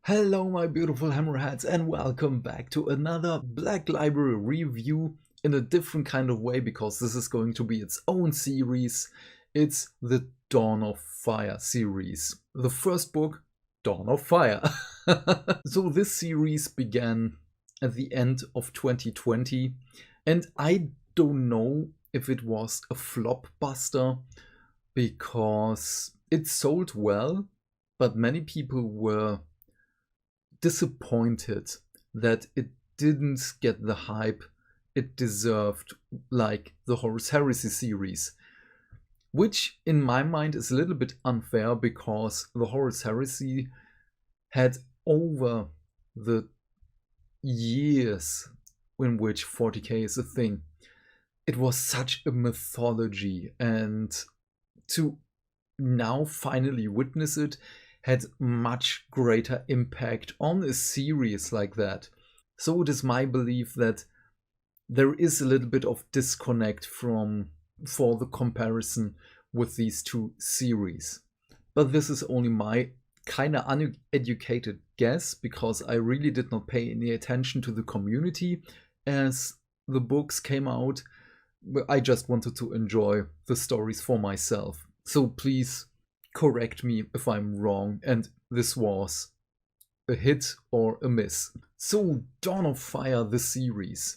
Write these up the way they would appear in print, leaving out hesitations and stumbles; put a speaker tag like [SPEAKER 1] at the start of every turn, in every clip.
[SPEAKER 1] Hello my beautiful hammerheads and welcome back to another Black Library review in a different kind of way because this is going to be its own series. It's the Dawn of Fire series. The first book, Dawn of Fire. So this series began at the end of 2020 and I don't know if it was a flopbuster because it sold well, but many people were disappointed that it didn't get the hype it deserved, like the Horus Heresy series. Which, in my mind, is a little bit unfair because the Horus Heresy had over the years in which 40k is a thing. It was such a mythology, and to now finally witness it had much greater impact on a series like that. So it is my belief that there is a little bit of disconnect for the comparison with these two series. But this is only my kind of uneducated guess because I really did not pay any attention to the community as the books came out. I just wanted to enjoy the stories for myself. So please correct me if I'm wrong and this was a hit or a miss. So Dawn of Fire, the series,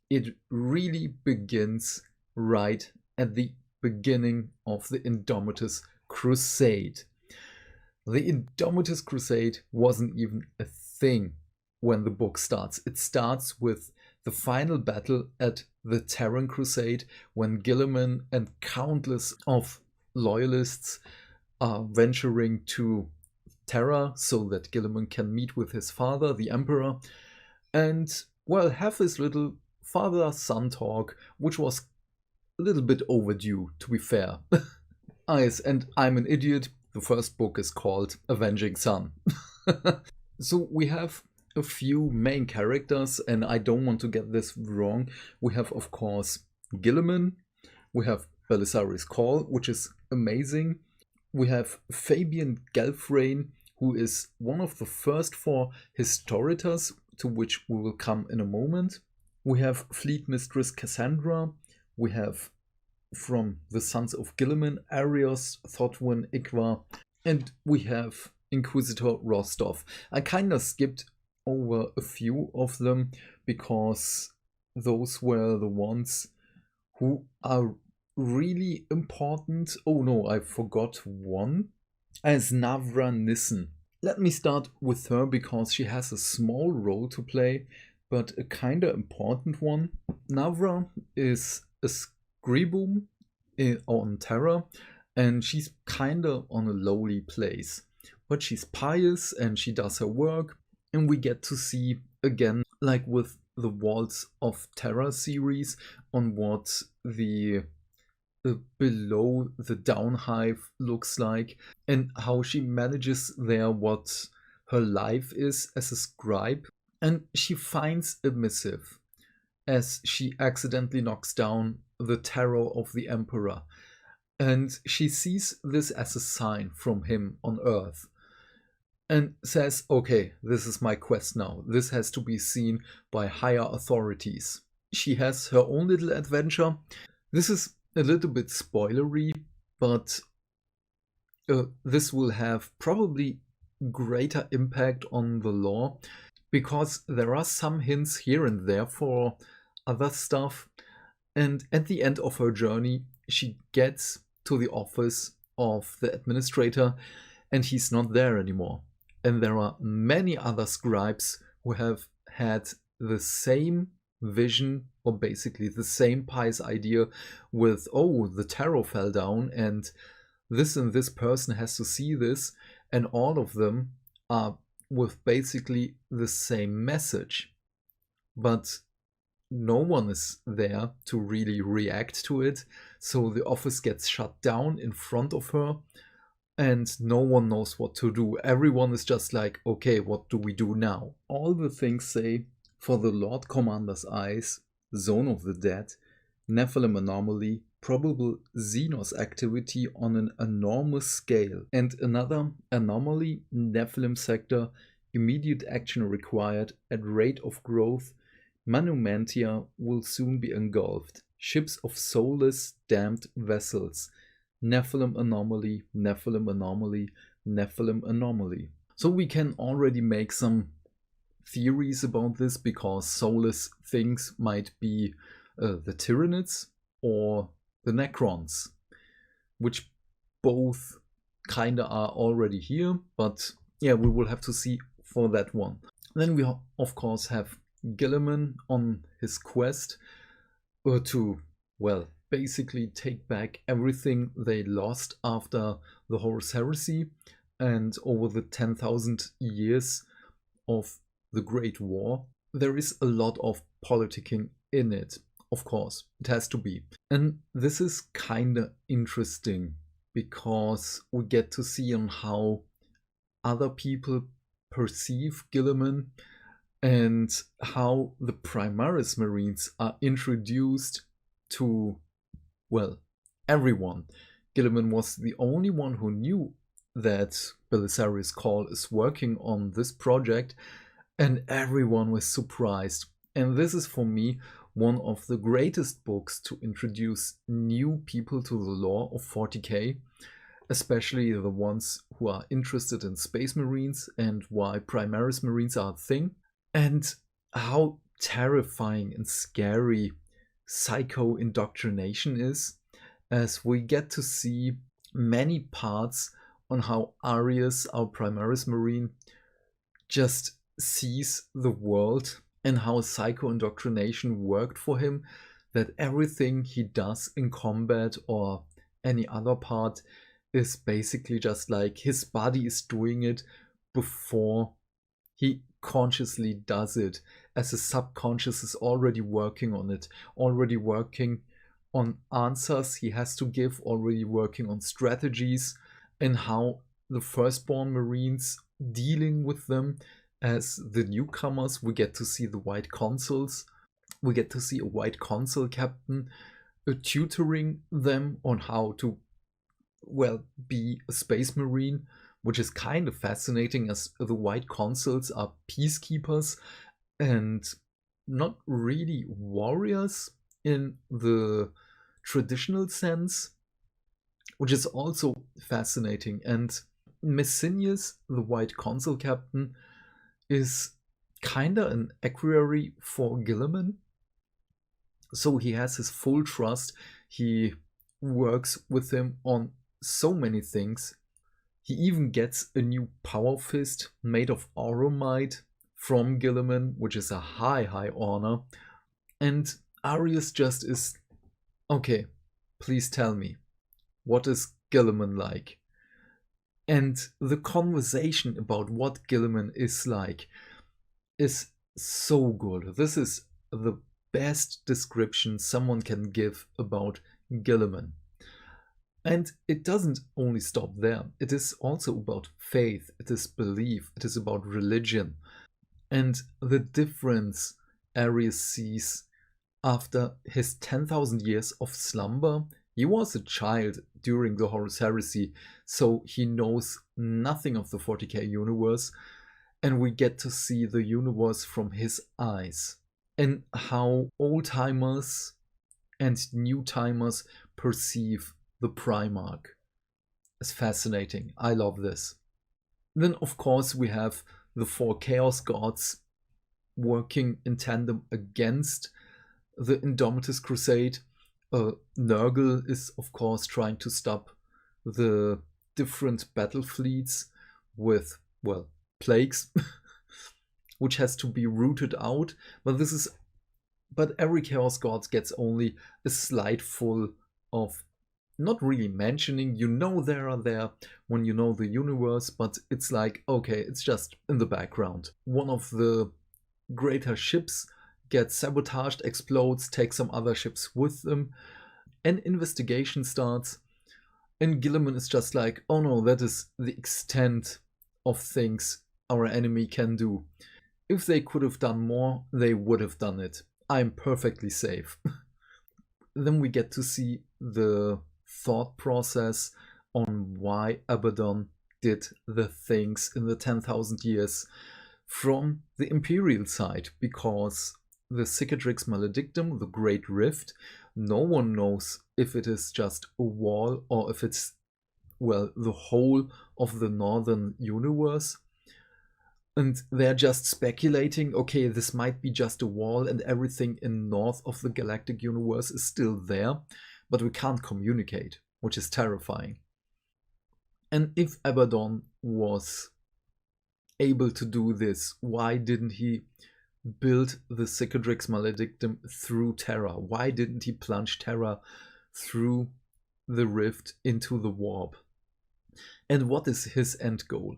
[SPEAKER 1] it really begins right at the beginning of the Indomitus Crusade. The Indomitus Crusade wasn't even a thing when the book starts. It starts with the final battle at the Terran Crusade when Guilliman and countless of loyalists are venturing to Terra so that Guilliman can meet with his father, the Emperor, and, well, have this little father-son talk, which was a little bit overdue, to be fair. Yes, and I'm an idiot. The first book is called Avenging Son. So we have a few main characters, and I don't want to get this wrong. We have, of course, Guilliman. We have Belisarius Cawl, which is amazing. We have Fabian Gelfrain, who is one of the first four Historitors, to which we will come in a moment. We have Fleet Mistress Cassandra. We have, from the Sons of Guilliman, Arios, Thotwin, Ikwa. And we have Inquisitor Rostov. I kind of skipped over a few of them because those were the ones who are really important. Oh no, I forgot one. As Navra Nissen. Let me start with her because she has a small role to play, but a kinda important one. Navra is a Scribum on Terra, and she's kinda on a lowly place. But she's pious and she does her work, and we get to see again, like with the Walls of Terra series, on what the below the downhive looks like and how she manages there what her life is as a scribe. And she finds a missive as she accidentally knocks down the tarot of the Emperor, and she sees this as a sign from him on Earth and says, okay, this is my quest now. This has to be seen by higher authorities. She has her own little adventure. This is a little bit spoilery, but this will have probably greater impact on the lore because there are some hints here and there for other stuff. And at the end of her journey, she gets to the office of the administrator and he's not there anymore. And there are many other scribes who have had the same vision, or basically the same pious idea with, oh, the tarot fell down and this person has to see this, and all of them are with basically the same message. But no one is there to really react to it, so the office gets shut down in front of her and no one knows what to do. Everyone is just like, okay, what do we do now? All the things say, for the Lord Commander's eyes, Zone of the Dead, Nephilim anomaly, probable Xenos activity on an enormous scale, and another anomaly, Nephilim sector, Immediate action required. At rate of growth, Monumentia will soon be engulfed. Ships of soulless, damned vessels. Nephilim anomaly, Nephilim anomaly, Nephilim anomaly. So we can already make some theories about this, because soulless things might be the Tyranids or the Necrons, which both kinda are already here, but yeah, we will have to see for that one. Then we of course have Guilliman on his quest to, well, basically take back everything they lost after the Horus Heresy and over the 10,000 years of the Great War. There is a lot of politicking in it, of course, it has to be. And this is kinda interesting, because we get to see on how other people perceive Guilliman and how the Primaris Marines are introduced to, well, everyone. Guilliman was the only one who knew that Belisarius Cawl is working on this project, and everyone was surprised. And this is, for me, one of the greatest books to introduce new people to the lore of 40k, especially the ones who are interested in Space Marines and why Primaris Marines are a thing, and how terrifying and scary psycho indoctrination is, as we get to see many parts on how Arius, our Primaris Marine, just sees the world and how psycho indoctrination worked for him, that everything he does in combat or any other part is basically just like his body is doing it before he consciously does it, as his subconscious is already working on it, already working on answers he has to give, already working on strategies, and how the firstborn Marines dealing with them as the newcomers. We get to see the White Consuls. We get to see a White Consul captain tutoring them on how to, well, be a Space Marine, which is kind of fascinating, as the White Consuls are peacekeepers and not really warriors in the traditional sense, which is also fascinating. And Messinius, the White Consul captain, is kinda an equerry for Guilliman, so he has his full trust. He works with him on so many things. He even gets a new power fist made of auromite from Guilliman, which is a high honor. And Arius just is, okay, please tell me, what is Guilliman like? And the conversation about what Guilliman is like is so good. This is the best description someone can give about Guilliman. And it doesn't only stop there. It is also about faith, it is belief, it is about religion. And the difference Arius sees after his 10,000 years of slumber. He was a child during the Horus Heresy, so he knows nothing of the 40k universe, and we get to see the universe from his eyes, and how old-timers and new-timers perceive the Primarch. It's fascinating. I love this. Then, of course, we have the 4 Chaos Gods working in tandem against the Indomitus Crusade. Nurgle is, of course, trying to stop the different battle fleets with, well, plagues, which has to be rooted out. But every Chaos God gets only a slight full of not really mentioning. You know they are there when you know the universe, but it's like, okay, it's just in the background. One of the greater ships gets sabotaged, explodes, takes some other ships with them. An investigation starts, and Guilliman is just like, oh no, that is the extent of things our enemy can do. If they could have done more, they would have done it. I'm perfectly safe. Then we get to see the thought process on why Abaddon did the things in the 10,000 years. from the Imperial side, because the Cicatrix Maledictum, the Great Rift, no one knows if it is just a wall or if it's, well, the whole of the northern universe. And they're just speculating, okay, this might be just a wall and everything in north of the galactic universe is still there, but we can't communicate, which is terrifying. And if Abaddon was able to do this, why didn't he build the Cicatrix Maledictum through Terra? Why didn't he plunge Terra through the rift into the warp? And what is his end goal?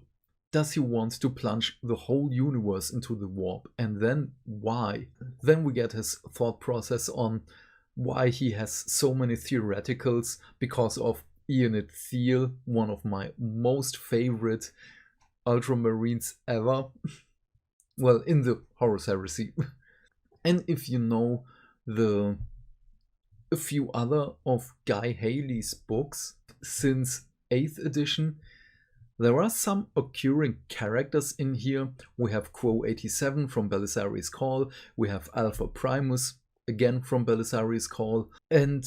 [SPEAKER 1] Does he want to plunge the whole universe into the warp? And then why? Then we get his thought process on why he has so many theoreticals because of Ionid Thiel, one of my most favorite Ultramarines ever. Well, in the Horus Heresy. And if you know a few other of Guy Haley's books since 8th edition, there are some occurring characters in here. We have Quo 87 from Belisarius Call, we have Alpha Primus, again from Belisarius Call, and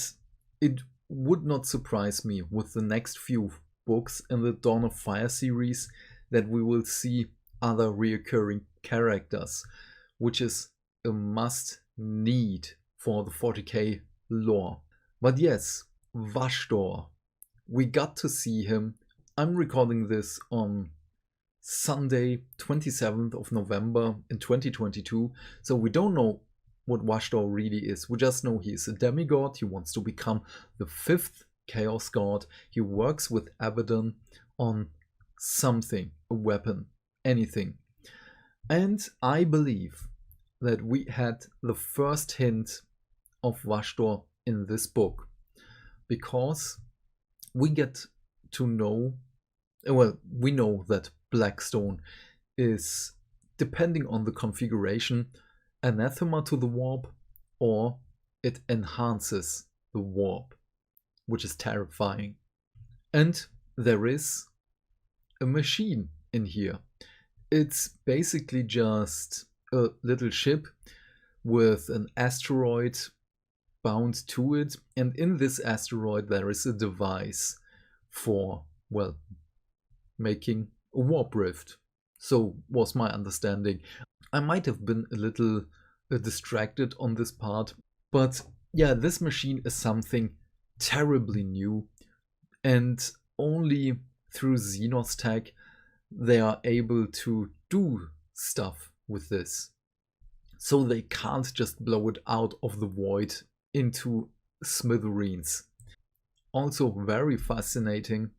[SPEAKER 1] it would not surprise me with the next few books in the Dawn of Fire series that we will see other reoccurring characters, which is a must need for the 40k lore. But yes, Vashtorr, we got to see him. I'm recording this on Sunday 27th of November in 2022, so we don't know what Vashtorr really is. We just know he is a demigod, he wants to become the 5th Chaos God, he works with Abaddon on something, a weapon, anything. And I believe that we had the first hint of Vashtorr in this book, because we get to know, well, we know that Blackstone is, depending on the configuration, anathema to the warp, or it enhances the warp, which is terrifying. And there is a machine in here. It's basically just a little ship with an asteroid bound to it, and in this asteroid there is a device for, well, making a warp rift. So was my understanding. I might have been a little distracted on this part, but yeah, this machine is something terribly new, and only through Xenos tech they are able to do stuff with this. So they can't just blow it out of the void into smithereens. Also very fascinating,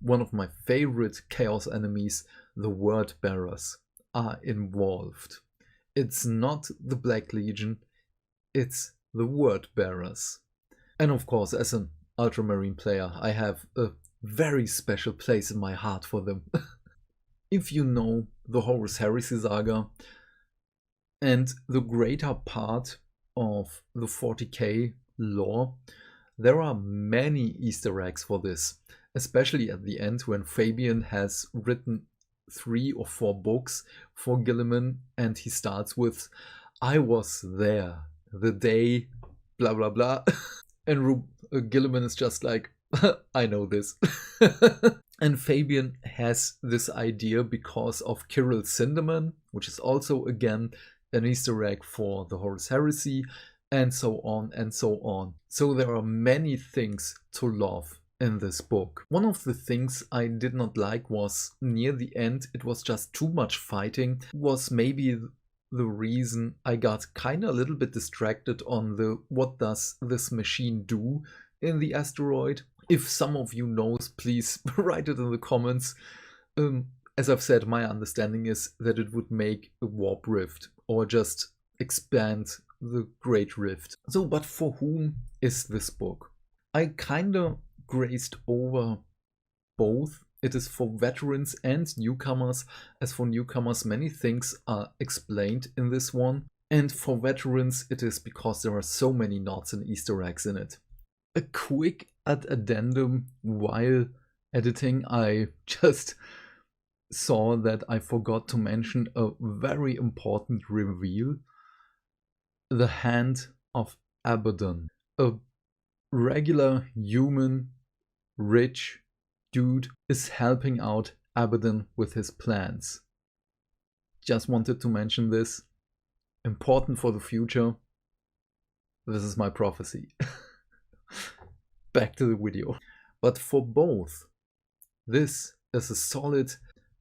[SPEAKER 1] one of my favorite chaos enemies, the Word Bearers, are involved. It's not the Black Legion, it's the Word Bearers. And of course, as an Ultramarine player, I have a very special place in my heart for them. If you know the Horus Heresy saga and the greater part of the 40k lore, there are many Easter eggs for this, especially at the end when Fabian has written 3 or 4 books for Guilliman, and he starts with, I was there the day blah blah blah, and Guilliman is just like, I know this. And Fabian has this idea because of Kirill Sinderman, which is also again an Easter egg for the Horus Heresy, and so on and so on. So there are many things to love in this book. One of the things I did not like was near the end, it was just too much fighting, was maybe the reason I got kind of a little bit distracted on the what does this machine do in the asteroid. If some of you knows, please write it in the comments. As I've said, my understanding is that it would make a warp rift or just expand the Great Rift. So, but for whom is this book? I kinda grazed over both. It is for veterans and newcomers. As for newcomers, many things are explained in this one. And for veterans, it is because there are so many nods and Easter eggs in it. A quick addendum while editing, I just saw that I forgot to mention a very important reveal. The Hand of Abaddon. A regular human, rich dude is helping out Abaddon with his plans. Just wanted to mention this. Important for the future. This is my prophecy. Back to the video. But for both, this is a solid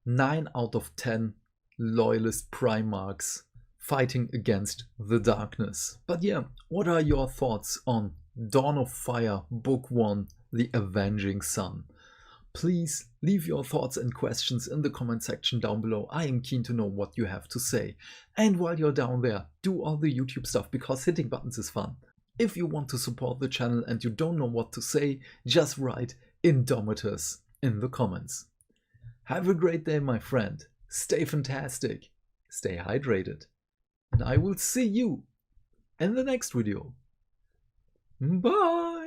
[SPEAKER 1] 9 out of 10 loyalist Primarchs fighting against the darkness. But yeah, what are your thoughts on Dawn of Fire Book 1, The Avenging Son? Please leave your thoughts and questions in the comment section down below. I am keen to know what you have to say. And while you're down there, do all the YouTube stuff, because hitting buttons is fun. If you want to support the channel and you don't know what to say, just write Indomitus in the comments. Have a great day, my friend. Stay fantastic. Stay hydrated. And I will see you in the next video. Bye!